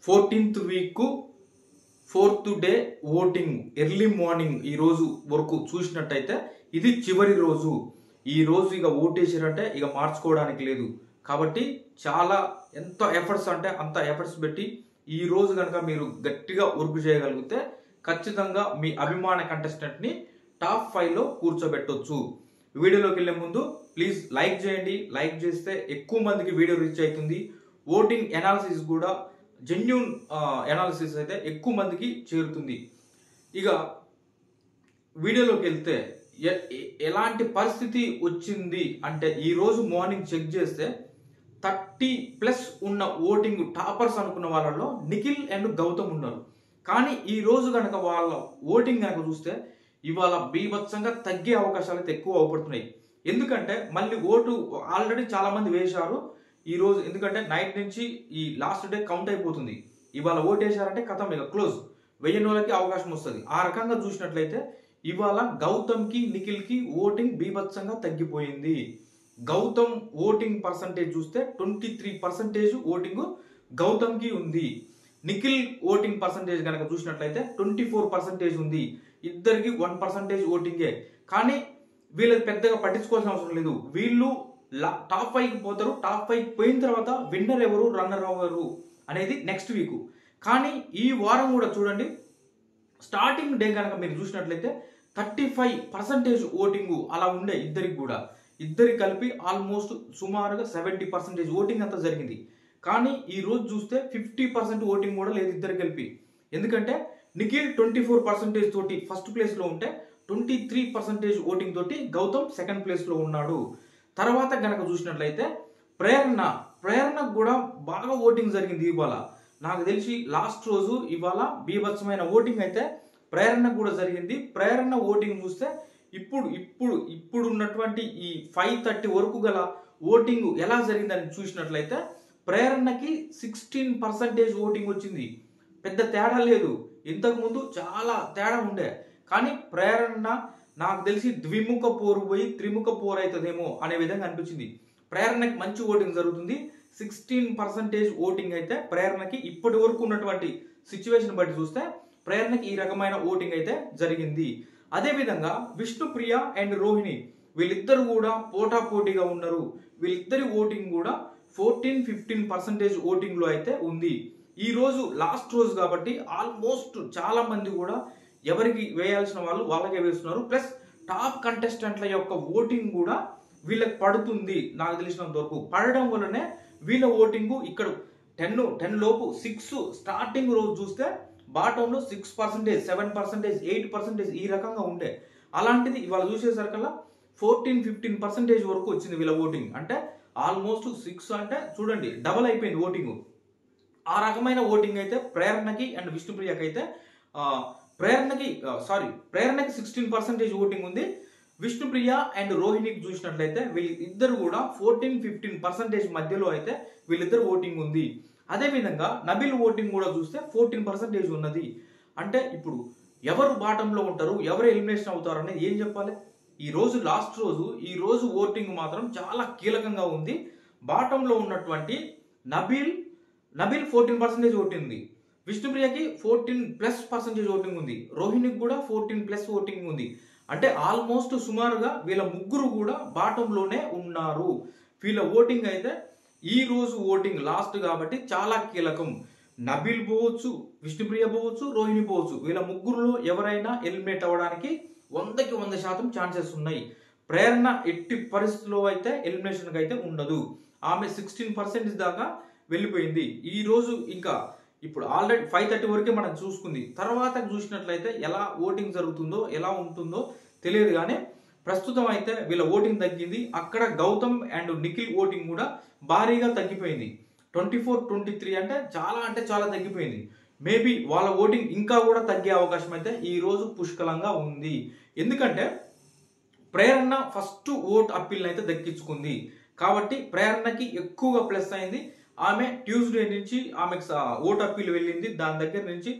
14th week 4th day voting early morning ఈ రోజు వరకు చూసినట్టయితే ఇది చివరి రోజు. ఈ రోజు ఇక ఓటేసారంటే ఇక మార్చుకోవడానికి లేదు. కాబట్టి చాలా ఎంత ఎఫర్ట్స్ అంటే అంత ఎఫర్ట్స్ పెట్టి ఈ రోజు కనుక మీరు గట్టిగా వర్క్ చేయగలిగితే ఖచ్చితంగా మీ అభిమాన కంటెస్టెంట్ ని టాప్ 5 లో కూర్చోబెట్టొచ్చు. వీడియోలోకి వెళ్లే ముందు ప్లీజ్ లైక్ చేయండి. లైక్ చేస్తే ఎక్కువ మందికి వీడియో రీచ్ అవుతుంది. ఓటింగ్ ఎనాలిసిస్ కూడా జెన్యూన్ ఎనాలిసిస్ అయితే ఎక్కువ మందికి చేరుతుంది. ఇక వీడియోలోకి వెళ్తే ఎలాంటి పరిస్థితి వచ్చింది అంటే ఈ రోజు మార్నింగ్ చెక్ చేస్తే 30+ ఉన్న ఓటింగ్ టాపర్స్ అనుకున్న వాళ్ళలో నిఖిల్ అండ్ గౌతమ్ ఉన్నారు. కానీ ఈ రోజు కనుక వాళ్ళ ఓటింగ్ కనుక చూస్తే ఇవాళ బీభత్సంగా తగ్గే అవకాశాలు అయితే ఎక్కువ అవపడుతున్నాయి. ఎందుకంటే మళ్ళీ ఓటు ఆల్రెడీ చాలా మంది వేశారు ఈ రోజు. ఎందుకంటే నైట్ నుంచి ఈ లాస్ట్ డే కౌంట్ అయిపోతుంది. ఇవాళ ఓటు వేశారంటే కథం ఇక క్లోజ్, వెయ్యని వాళ్ళకి అవకాశం వస్తుంది. ఆ రకంగా చూసినట్లయితే ఇవాళ గౌతమ్ కి నిఖిల్ కి ఓటింగ్ బీభత్సంగా తగ్గిపోయింది. గౌతమ్ ఓటింగ్ పర్సంటేజ్ చూస్తే 23% ఓటింగ్ గౌతమ్ కి ఉంది. నిఖిల్ ఓటింగ్ పర్సంటేజ్ కనుక చూసినట్లయితే 24% ఉంది. ఇద్దరికి 1% ఓటింగే. కానీ వీళ్ళకి పెద్దగా పట్టించుకోవాల్సిన అవసరం లేదు. వీళ్ళు టాప్ 5కి పోతారు. టాప్ 5 పోయిన తర్వాత విన్నర్ ఎవరు రన్నర్ ఎవరు అనేది నెక్స్ట్ వీక్. కానీ ఈ వారం కూడా చూడండి, స్టార్టింగ్ డే కనుక మీరు చూసినట్లయితే 35% ఓటింగ్ అలా ఉండే ఇద్దరికి కూడా. ఇద్దరికి కలిపి ఆల్మోస్ట్ సుమారుగా 70% ఓటింగ్ అంతా జరిగింది. కానీ ఈ రోజు చూస్తే 50% ఓటింగ్ కూడా లేదు ఇద్దరు కలిపి. ఎందుకంటే నిఖిల్ 24% తోటి ఫస్ట్ ప్లేస్ లో ఉంటే 23% ఓటింగ్ తోటి గౌతమ్ సెకండ్ ప్లేస్ లో ఉన్నాడు. తర్వాత గనక చూసినట్లయితే ప్రేరణకు కూడా బాగా ఓటింగ్ జరిగింది ఇవాళ. నాకు తెలిసి లాస్ట్ రోజు ఇవాళ బీభత్సమైన ఓటింగ్ అయితే ప్రేరణకు కూడా జరిగింది. ప్రేరణ ఓటింగ్ చూస్తే ఇప్పుడు ఉన్నటువంటి ఈ 5:30 వరకు గల ఓటింగ్ ఎలా జరిగిందని చూసినట్లయితే ప్రేరణకి 16% ఓటింగ్ వచ్చింది. పెద్ద తేడా లేదు. ఇంతకు ముందు చాలా తేడా ఉండే. కానీ ప్రేరణ నాకు తెలిసి ద్విముఖ పోరు పోయి త్రిముఖ పోరు అవుతుందేమో అనే విధంగా అనిపించింది. ప్రేరణకి మంచి ఓటింగ్ జరుగుతుంది. 16% ఓటింగ్ అయితే ప్రేరణకి ఇప్పటి వరకు ఉన్నటువంటి సిచ్యువేషన్ బట్టి చూస్తే ప్రేరణకి ఈ రకమైన ఓటింగ్ అయితే జరిగింది. అదే విధంగా విష్ణుప్రియ అండ్ రోహిణి వీళ్ళిద్దరు కూడా పోటాపోటీగా ఉన్నారు. వీళ్ళిద్దరి ఓటింగ్ కూడా 14-15% ఓటింగ్ లో అయితే ఉంది. ఈ రోజు లాస్ట్ రోజు కాబట్టి ఆల్మోస్ట్ చాలా మంది కూడా ఎవరికి వేయాల్సిన వాళ్ళు వాళ్ళకే వేస్తున్నారు. ప్లస్ టాప్ కంటెస్టెంట్ల యొక్క ఓటింగ్ కూడా వీళ్ళకి పడుతుంది. నాకు తెలిసినంత వరకు పడడం వల్లనే వీళ్ళ ఓటింగ్ ఇక్కడ 10 లోపు 6 స్టార్టింగ్ రోజు చూస్తే బాటంలో 6%, 7%, 8% ఈ రకంగా ఉండే. అలాంటిది ఇవాళ చూసేసరికల్లా 14-15% వరకు వచ్చింది వీళ్ళ ఓటింగ్. అంటే ఆల్మోస్ట్ 6 అంటే చూడండి డబల్ అయిపోయింది ఓటింగ్. ఆ రకమైన ఓటింగ్ అయితే ప్రేరణకి అండ్ విష్ణుప్రియకి అయితే ప్రేరణకి 16% ఓటింగ్ ఉంది. విష్ణుప్రియ అండ్ రోహిణికి చూసినట్లయితే వీళ్ళిద్దరు కూడా 14-15% మధ్యలో అయితే వీళ్ళిద్దరు ఓటింగ్ ఉంది. అదే విధంగా నబిల్ ఓటింగ్ కూడా చూస్తే 14% ఉన్నది. అంటే ఇప్పుడు ఎవరు బాటంలో ఉంటారు, ఎవరు ఎలిమినేషన్ అవుతారు అనేది ఏం చెప్పాలి. ఈ రోజు లాస్ట్ రోజు ఈ రోజు ఓటింగ్ మాత్రం చాలా కీలకంగా ఉంది. బాటంలో ఉన్నటువంటి నబిల్ 14% ఓటింగ్ ఉంది. విష్ణుప్రియకి 14+% ఓటింగ్ ఉంది. రోహిణికి కూడా 14+ ఓటింగ్ ఉంది. అంటే ఆల్మోస్ట్ సుమారుగా వీళ్ళ ముగ్గురు కూడా బాటంలోనే ఉన్నారు. వీళ్ళ ఓటింగ్ అయితే ఈ రోజు ఓటింగ్ లాస్ట్ కాబట్టి చాలా కీలకం. నబిల్ పోవచ్చు, విష్ణుప్రియ పోవచ్చు, రోహిణి పోవచ్చు. వీళ్ళ ముగ్గురులో ఎవరైనా ఎలిమినేట్ అవ్వడానికి 100కి 100% ఛాన్సెస్ ఉన్నాయి. ప్రేరణ ఎట్టి పరిస్థితుల్లో అయితే ఎలిమినేషన్ అయితే ఉండదు. ఆమె 16% దాకా వెళ్ళిపోయింది. ఈ రోజు ఇంకా ఇప్పుడు ఆల్రెడీ 5:30 వరకే మనం చూసుకుంది. తర్వాత చూసినట్లయితే ఎలా ఓటింగ్ జరుగుతుందో ఎలా ఉంటుందో తెలియదు. కానీ ప్రస్తుతం అయితే వీళ్ళ ఓటింగ్ తగ్గింది. అక్కడ గౌతమ్ అండ్ నిఖిల్ ఓటింగ్ కూడా భారీగా తగ్గిపోయింది. 24-23 అంటే చాలా తగ్గిపోయింది. మేబీ వాళ్ళ ఓటింగ్ ఇంకా కూడా తగ్గే అవకాశం అయితే ఈ రోజు పుష్కలంగా ఉంది. ఎందుకంటే ప్రేరణ ఫస్ట్ ఓట్ అప్పీల్ అయితే దక్కించుకుంది కాబట్టి ప్రేరణకి ఎక్కువగా ప్లస్ అయింది. ఆమె ట్యూస్డే నుంచి ఆమెకు ఓట్ అప్పీల్ వెళ్ళింది. దాని దగ్గర నుంచి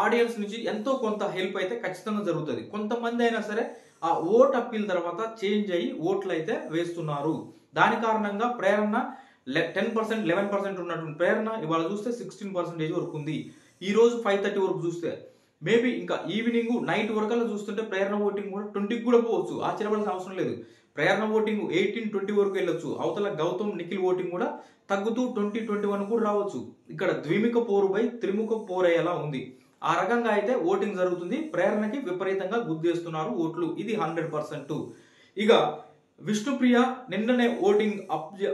ఆడియన్స్ నుంచి ఎంతో కొంత హెల్ప్ అయితే ఖచ్చితంగా జరుగుతుంది. కొంతమంది అయినా సరే ఆ ఓట్ అప్పీల్ తర్వాత చేంజ్ అయ్యి ఓట్లు అయితే వేస్తున్నారు. దాని కారణంగా ప్రేరణ 10% 11% ఉన్నటువంటి ప్రేరణ ఇవాళ చూస్తే 16% వరకు ఉంది. ఈ రోజు 5:30 వరకు చూస్తే మేబీ ఇంకా ఈవినింగ్ నైట్ వరకల్లా చూస్తుంటే ప్రేరణ ఓటింగ్ కూడా 20కి కూడా పోవచ్చు. ఆశ్చర్యపడాల్సిన అవసరం లేదు. ప్రేరణ ఓటింగ్ 18-20 వరకు వెళ్ళొచ్చు. అవతల గౌతమ్ నిఖిల్ ఓటింగ్ కూడా తగ్గుతూ 20-21 కూడా రావచ్చు. ఇక్కడ ద్విముఖ పోరుపై త్రిముఖ పోరయ్యేలా ఉంది. ఆ రకంగా అయితే ఓటింగ్ జరుగుతుంది. ప్రేరణకి విపరీతంగా గుద్దేస్తున్నారు ఓట్లు. ఇది 100%. ఇక విష్ణుప్రియ నిన్ననే ఓటింగ్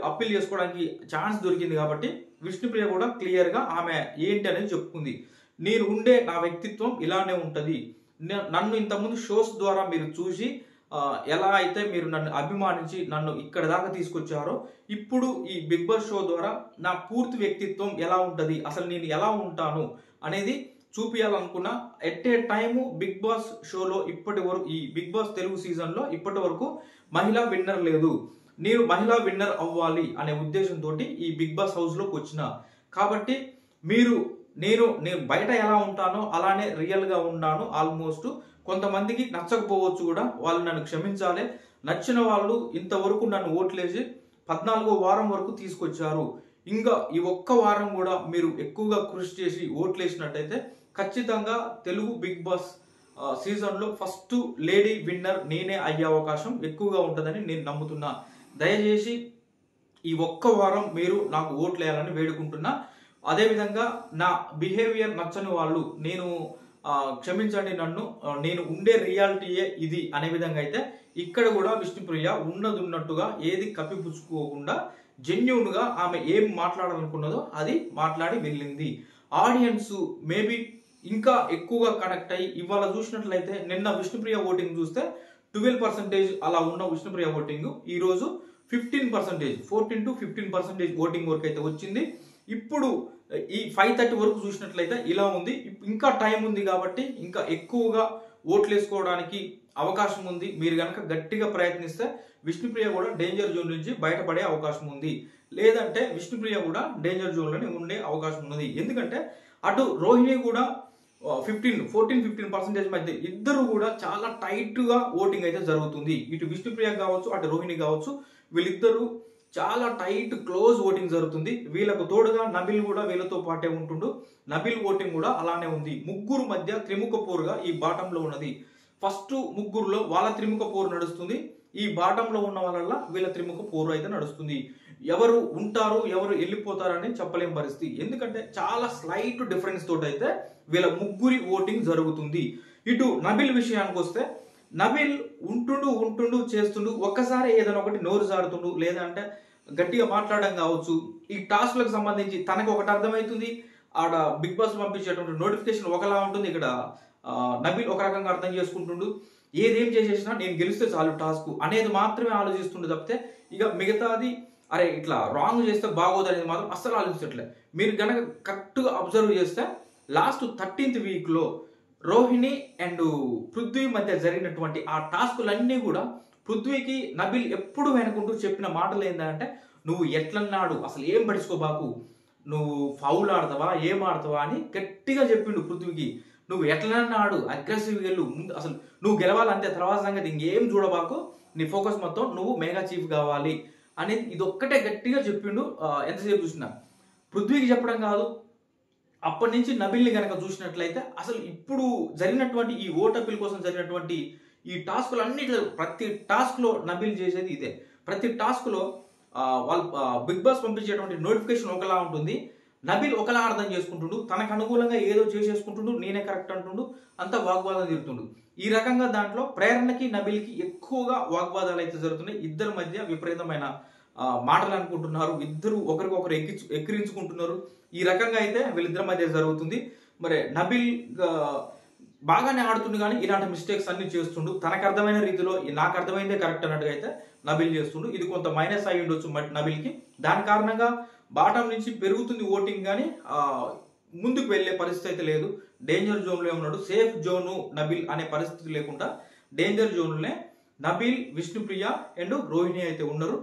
అప్పీల్ చేసుకోవడానికి ఛాన్స్ దొరికింది కాబట్టి విష్ణుప్రియ కూడా క్లియర్గా ఆమె ఏంటి అనేది చెప్పుకుంది. నేను ఉండే నా వ్యక్తిత్వం ఇలానే ఉంటుంది. నన్ను ఇంతకుముందు షోస్ ద్వారా మీరు చూసి ఎలా అయితే మీరు నన్ను అభిమానించి నన్ను ఇక్కడ దాకా తీసుకొచ్చారో ఇప్పుడు ఈ బిగ్ బాస్ షో ద్వారా నా పూర్తి వ్యక్తిత్వం ఎలా ఉంటుంది, అసలు నేను ఎలా ఉంటాను అనేది చూపించాలనుకున్నా. At a time Bigg Boss షోలో ఇప్పటి వరకు ఈ బిగ్ బాస్ తెలుగు సీజన్లో ఇప్పటి వరకు మహిళా విన్నర్ లేదు. నేను మహిళా విన్నర్ అవ్వాలి అనే ఉద్దేశంతో ఈ బిగ్ బాస్ హౌస్లోకి వచ్చిన కాబట్టి నేను బయట ఎలా ఉంటానో అలానే రియల్గా ఉన్నాను. ఆల్మోస్ట్ కొంతమందికి నచ్చకపోవచ్చు కూడా, వాళ్ళు నన్ను క్షమించాలి. నచ్చిన వాళ్ళు ఇంతవరకు నన్ను ఓట్లేసి 14వ వారం వరకు తీసుకొచ్చారు. ఇంకా ఈ ఒక్క వారం కూడా మీరు ఎక్కువగా కృషి చేసి ఓట్లేసినట్టయితే ఖచ్చితంగా తెలుగు బిగ్ బాస్ సీజన్లో ఫస్ట్ లేడీ విన్నర్ నేనే అయ్యే అవకాశం ఎక్కువగా ఉంటుందని నేను నమ్ముతున్నా. దయచేసి ఈ ఒక్క వారం మీరు నాకు ఓట్లు వేయాలని వేడుకుంటున్నా. అదేవిధంగా నా బిహేవియర్ నచ్చని వాళ్ళు క్షమించండి నన్ను, నేను ఉండే రియాలిటీయే ఇది అనే విధంగా అయితే ఇక్కడ కూడా విష్ణుప్రియ ఉన్నట్టుగా ఏది కప్పిపుచ్చుకోకుండా జెన్యూన్గా ఆమె ఏం మాట్లాడాలనుకున్నదో అది మాట్లాడి వెళ్ళింది. ఆడియన్స్ మేబీ ఇంకా ఎక్కువగా కనెక్ట్ అయ్యి ఇవాళ చూసినట్లయితే నిన్న విష్ణుప్రియ ఓటింగ్ చూస్తే 12% అలా ఉన్న విష్ణుప్రియ ఓటింగ్ ఈరోజు 15%, 14-15% ఓటింగ్ వరకు అయితే వచ్చింది. ఇప్పుడు ఈ 5:30 వరకు చూసినట్లయితే ఇలా ఉంది. ఇంకా టైం ఉంది కాబట్టి ఇంకా ఎక్కువగా ఓట్లు వేసుకోవడానికి అవకాశం ఉంది. మీరు కనుక గట్టిగా ప్రయత్నిస్తే విష్ణుప్రియ కూడా డేంజర్ జోన్ నుంచి బయటపడే అవకాశం ఉంది. లేదంటే విష్ణుప్రియ కూడా డేంజర్ జోన్లోనే ఉండే అవకాశం ఉన్నది. ఎందుకంటే అటు రోహిణి కూడా 14-15% మధ్య ఇద్దరు కూడా చాలా టైట్గా ఓటింగ్ అయితే జరుగుతుంది. ఇటు విష్ణుప్రియ కావచ్చు అటు రోహిణి కావచ్చు, వీళ్ళిద్దరూ చాలా టైట్ క్లోజ్ ఓటింగ్ జరుగుతుంది. వీళ్ళకు తోడుగా నబిల్ కూడా వీళ్ళతో పాటే ఉంటుండు. నబిల్ ఓటింగ్ కూడా అలానే ఉంది. ముగ్గురు మధ్య త్రిముఖ పోరుగా ఈ బాటంలో ఉన్నది. ఫస్ట్ ముగ్గురులో వాళ్ళ త్రిముఖ పోరు నడుస్తుంది. ఈ బాటంలో ఉన్న వాళ్ళ వీళ్ళ త్రిముఖ పోరు అయితే నడుస్తుంది. ఎవరు ఉంటారు ఎవరు వెళ్ళిపోతారని చెప్పలేం పరిస్థితి. ఎందుకంటే చాలా స్లైట్ డిఫరెన్స్ తోటి అయితే వీళ్ళ ముగ్గురి ఓటింగ్ జరుగుతుంది. ఇటు నబిల్ విషయానికి వస్తే నబిల్ ఉంటుండు చేస్తుండు, ఒక్కసారి ఏదైనా ఒకటి నోరు జారుతుండు, లేదంటే గట్టిగా మాట్లాడడం కావచ్చు. ఈ టాస్క్లకు సంబంధించి తనకు ఒకటి అర్థమవుతుంది, ఆడ బిగ్ బాస్ పంపించేటువంటి నోటిఫికేషన్ ఒకలా ఉంటుంది. ఇక్కడ నబిల్ ఒక రకంగా అర్థం చేసుకుంటుండు. ఏదేం చేసేసినా నేను గెలిస్తే చాలు టాస్క్ అనేది మాత్రమే ఆలోచిస్తుండే తప్పితే ఇక మిగతాది అరే ఇట్లా రాంగ్ చేస్తే బాగోదు అనేది మాత్రం అస్సలు ఆలోచించట్లే. మీరు కనుక కరెక్ట్గా అబ్జర్వ్ చేస్తే లాస్ట్ 13th వీక్లో రోహిణి అండ్ పృథ్వీ మధ్య జరిగినటువంటి ఆ టాస్కులన్నీ కూడా పృథ్వీకి నబిల్ ఎప్పుడు వెనుకుంటూ చెప్పిన మాటలు ఏంటంటే, నువ్వు ఎట్లన్నాడు అసలు ఏం పడుచుకోబాకు, నువ్వు ఫౌల్ ఆడతావా ఏం ఆడతావా అని గట్టిగా చెప్పిండు పృథ్వీకి. నువ్వు ఎట్లన్నాడు అగ్రెసివ్గా వెళ్ళు, ముందు అసలు నువ్వు గెలవాలంటే తర్వాత సంగతి ఇంకేం చూడబాకు, నీ ఫోకస్ మొత్తం నువ్వు మెగా చీఫ్ కావాలి అనేది ఇదొక్కటే గట్టిగా చెప్పిండు. ఎంతసేపు చూసినా పృథ్వీకి చెప్పడం కాదు, అప్పటి నుంచి నబిల్ని కనుక చూసినట్లయితే అసలు ఇప్పుడు జరిగినటువంటి ఈ ఓటపిల్ కోసం జరిగినటువంటి ఈ టాస్కులు అన్నిట్లో ప్రతి టాస్క్లో నబిల్ చేసేది ఇదే. ప్రతి టాస్క్లో వాళ్ళు బిగ్ బాస్ పంపించేటువంటి నోటిఫికేషన్ ఒకలా ఉంటుంది, నబిల్ ఒకలా అర్థం చేసుకుంటుండు, తనకు అనుకూలంగా ఏదో చేసేసుకుంటుండు, నేనే కరెక్ట్ అంటుండు, అంతా వాగ్వాదం తిరుగుతుండు. ఈ రకంగా దాంట్లో ప్రేరణకి నబిల్కి ఎక్కువగా వాగ్వాదాలు అయితే జరుగుతున్నాయి. ఇద్దరి మధ్య విపరీతమైన మాటలు అనుకుంటున్నారు, ఇద్దరు ఒకరికొకరు ఎక్కిరించుకుంటున్నారు. ఈ రకంగా అయితే వీళ్ళిద్దరి మధ్య జరుగుతుంది. మరి నబిల్ బాగానే ఆడుతుండు కానీ ఇలాంటి మిస్టేక్స్ అన్ని చేస్తుండు. తనకు అర్థమైన రీతిలో నాకు అర్థమైందే కరెక్ట్ అన్నట్టుగా అయితే నబిల్ చేస్తుండు. ఇది కొంత మైనస్ అయి ఉండొచ్చు నబిల్కి. దాని కారణంగా బాటం నుంచి పెరుగుతుంది ఓటింగ్ కానీ ముందుకు వెళ్ళే పరిస్థితి అయితే లేదు. డేంజర్ జోన్లో ఉన్నాడు. సేఫ్ జోను నబిల్ అనే పరిస్థితి లేకుండా డేంజర్ జోన్లోనే నబిల్, విష్ణుప్రియ అండ్ రోహిణి అయితే ఉన్నారు.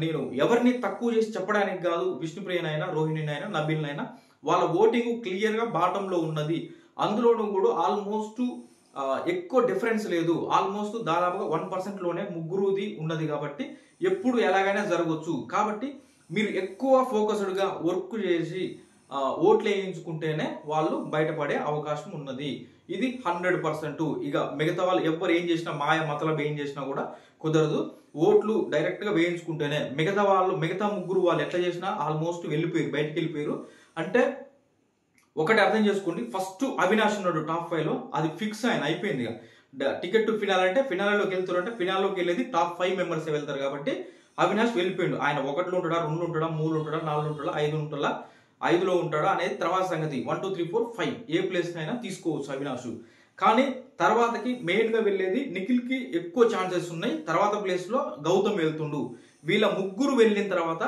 నేను ఎవరిని తక్కువ చేసి చెప్పడానికి కాదు, విష్ణుప్రియనైనా రోహిణినైనా నబిల్నైనా వాళ్ళ ఓటింగ్ క్లియర్గా బాటంలో ఉన్నది. అందులోనూ కూడా ఆల్మోస్ట్ ఎక్కువ డిఫరెన్స్ లేదు. ఆల్మోస్ట్ దాదాపుగా 1%లోనే ముగ్గురుది ఉన్నది కాబట్టి ఎప్పుడు ఎలాగైనా జరగవచ్చు. కాబట్టి మీరు ఎక్కువ ఫోకస్డ్గా వర్క్ చేసి ఓట్లు వేయించుకుంటేనే వాళ్ళు బయటపడే అవకాశం ఉన్నది. ఇది 100%. ఇక మిగతా వాళ్ళు ఎవరు ఏం చేసినా, మాయ మతలబ్ ఏం చేసినా కూడా కుదరదు. ఓట్లు డైరెక్ట్గా వేయించుకుంటేనే. మిగతా ముగ్గురు వాళ్ళు ఎట్లా చేసినా ఆల్మోస్ట్ వెళ్ళిపోయారు, బయటికి వెళ్ళిపోయారు. అంటే ఒకటి అర్థం చేసుకోండి, ఫస్ట్ అవినాష్ ఉన్నాడు టాప్ 5లో, అది ఫిక్స్ అయిపోయింది. టికెట్ టు ఫినాల్ అంటే ఫినాలలోకి వెళ్తారు, అంటే ఫినాల్లోకి వెళ్ళేది టాప్ 5 మెంబర్స్ వెళ్తారు. కాబట్టి అవినాష్ వెళ్ళిపోయిండు. ఆయన 1లో ఉంటాడా, 2 ఉంటాడా, 3 ఉంటాడా, 4 ఉంటాడా, 5 ఉంటాడా, 5లో ఉంటాడా అనేది తర్వాత సంగతి. 1 2 3 4 5 ఏ ప్లేస్ అయినా తీసుకోవచ్చు అవినాష్. కానీ తర్వాతకి మెయిన్ గా వెళ్ళేది నిఖిల్ కి ఎక్కువ ఛాన్సెస్ ఉన్నాయి. తర్వాత ప్లేస్ లో గౌతమ్ వెళ్తుండు. వీళ్ళ ముగ్గురు వెళ్ళిన తర్వాత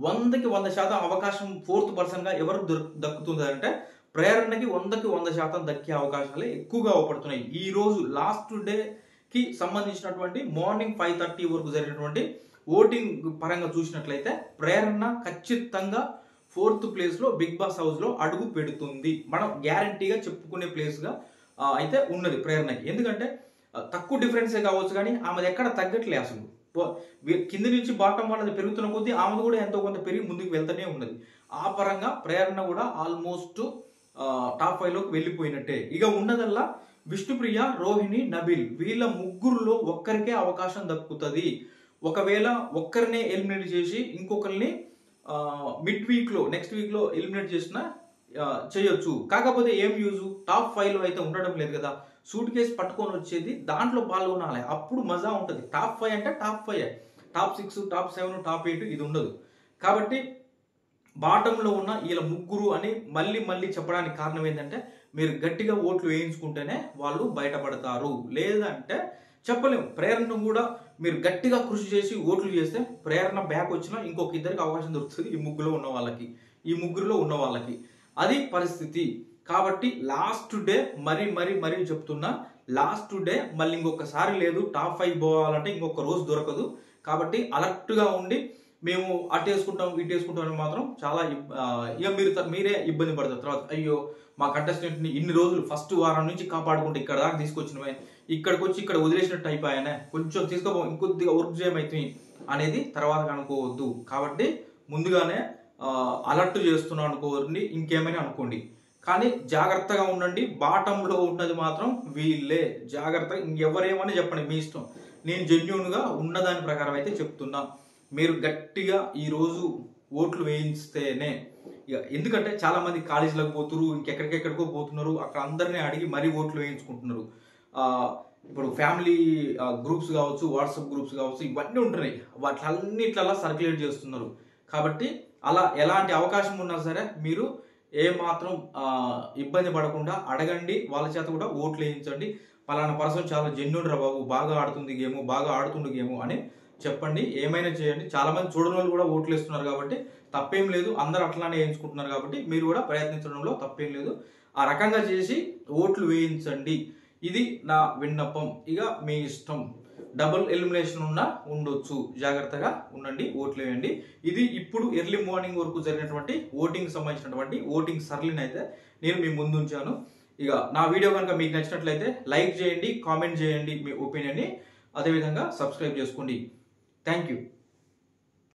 100కి 100% అవకాశం ఫోర్త్ పర్సన్ గా ఎవరు దక్కుతుంది అంటే ప్రేరణకి 100కి 100% దక్కే అవకాశాలే ఎక్కువగా అవపడుతున్నాయి. ఈ రోజు లాస్ట్ డే కి సంబంధించినటువంటి మార్నింగ్ 5:30 వరకు జరిగినటువంటి ఓటింగ్ పరంగా చూసినట్లయితే ప్రేరణ ఖచ్చితంగా 4th ప్లేస్ లో బిగ్ బాస్ హౌస్ లో అడుగు పెడుతుంది. మనం గ్యారంటీగా చెప్పుకునే ప్లేస్ గా అయితే ఉన్నది ప్రేరణకి. ఎందుకంటే తక్కువ డిఫరెన్సే కావచ్చు, కానీ ఆమెది ఎక్కడ తగ్గట్లే. అసలు కింది నుంచి బాటం వాళ్ళది పెరుగుతున్న కొద్దీ ఆమెది కూడా ఎంతో కొంత పెరిగి ముందుకు వెళ్తూనే ఉన్నది. ఆ పరంగా ప్రేరణ కూడా ఆల్మోస్ట్ టాప్ 5లోకి వెళ్ళిపోయినట్టే. ఇక ఉన్నదల్లా విష్ణుప్రియ, రోహిణి, నబిల్ వీళ్ళ ముగ్గురులో ఒక్కరికే అవకాశం దక్కుతుంది. ఒకవేళ ఒక్కరినే ఎలిమినేట్ చేసి ఇంకొకరిని మిడ్ వీక్ లో నెక్స్ట్ వీక్ లో ఎలిమినేట్ చేసినా చేయొచ్చు. కాకపోతే ఏం యూజు, టాప్ 5లో అయితే ఉండడం లేదు కదా. సూట్ కేసు పట్టుకొని వచ్చేది దాంట్లో పాల్గొనాలి, అప్పుడు మజా ఉంటుంది. టాప్ 5 అంటే టాప్ 5, టాప్ 6, టాప్ 7, టాప్ 8 ఇది ఉండదు. కాబట్టి బాటంలో ఉన్న వీళ్ళ ముగ్గురు అని మళ్ళీ చెప్పడానికి కారణం ఏంటంటే మీరు గట్టిగా ఓట్లు వేయించుకుంటేనే వాళ్ళు బయటపడతారు. లేదంటే చెప్పలేము. ప్రేరణ కూడా మీరు గట్టిగా కృషి చేసి ఓట్లు చేస్తే ప్రేరణ బ్యాక్ వచ్చినా ఇంకొక ఇద్దరికి అవకాశం దొరుకుతుంది. ఈ ముగ్గురులో ఉన్న వాళ్ళకి అది పరిస్థితి. కాబట్టి లాస్ట్ డే మరీ చెప్తున్నా, లాస్ట్ డే మళ్ళీ ఇంకొకసారి లేదు. టాప్ 5 పోవాలంటే ఇంకొక రోజు దొరకదు. కాబట్టి అలర్ట్ గా ఉండి మేము అటేసుకుంటాం ఇటేసుకుంటాం అని మాత్రం చాలా ఇక మీరే ఇబ్బంది పడతారు. తర్వాత అయ్యో మా కంటెస్టెంట్ ని ఇన్ని రోజులు ఫస్ట్ వారం నుంచి కాపాడుకుంటే ఇక్కడ దాకా తీసుకొచ్చినవే, ఇక్కడికి వచ్చి ఇక్కడ వదిలేసినట్టు అయిపోయానే, కొంచెం తీసుకోపో ఇంకొద్దిగా వర్క్ చేయమైతే అనేది తర్వాత అనుకోవద్దు. కాబట్టి ముందుగానే అలర్ట్ చేస్తున్నాను అనుకోండి, ఇంకేమైనా అనుకోండి, కానీ జాగ్రత్తగా ఉండండి. బాటంలో ఉన్నది మాత్రం వీళ్ళే. జాగ్రత్తగా ఇంకెవరేమని చెప్పండి, మీ ఇష్టం. నేను జెన్యూన్ గా ఉన్నదాని ప్రకారం అయితే చెప్తున్నా. మీరు గట్టిగా ఈరోజు ఓట్లు వేయిస్తేనే. ఎందుకంటే చాలా మంది కాలేజీలకు పోతున్నారు, ఇంకెక్కడికెక్కడికో పోతున్నారు, అక్కడ అందరినీ అడిగి మరీ ఓట్లు వేయించుకుంటున్నారు. ఇప్పుడు ఫ్యామిలీ గ్రూప్స్ కావచ్చు, వాట్సాప్ గ్రూప్స్ కావచ్చు, ఇవన్నీ ఉంటున్నాయి. వాటిలన్నిట్లలా సర్క్యులేట్ చేస్తున్నారు. కాబట్టి అలా ఎలాంటి అవకాశం ఉన్నా సరే మీరు ఏమాత్రం ఇబ్బంది పడకుండా అడగండి, వాళ్ళ చేత కూడా ఓట్లు వేయించండి. పలానా పర్సన్ చాలా జెన్యూన్ రా బాబు, బాగా ఆడుతుంది గేమ్, బాగా ఆడుతుండు గేమ్ అని చెప్పండి. ఏమైనా చేయండి. చాలా మంది చూడని వాళ్ళు కూడా ఓట్లు వేస్తున్నారు కాబట్టి తప్పేం లేదు. అందరూ అట్లానే వేయించుకుంటున్నారు కాబట్టి మీరు కూడా ప్రయత్నించడంలో తప్పేం లేదు. ఆ రకంగా చేసి ఓట్లు వేయించండి. ఇది నా విన్నపం. ఇక మీ ఇష్టం. డబుల్ ఎలిమినేషన్ ఉండొచ్చు, జాగ్రత్తగా ఉండండి, ఓట్లు వేయండి. ఇది ఇప్పుడు ఎర్లీ మార్నింగ్ వరకు జరిగినటువంటి ఓటింగ్ సంబంధించినటువంటి ఓటింగ్ సరళిని అయితే నేను మీ ముందు ఉంచాను. ఇక నా వీడియో కనుక మీకు నచ్చినట్లయితే లైక్ చేయండి, కామెంట్ చేయండి మీ ఒపీనియన్ని. అదేవిధంగా సబ్స్క్రైబ్ చేసుకోండి. Thank you.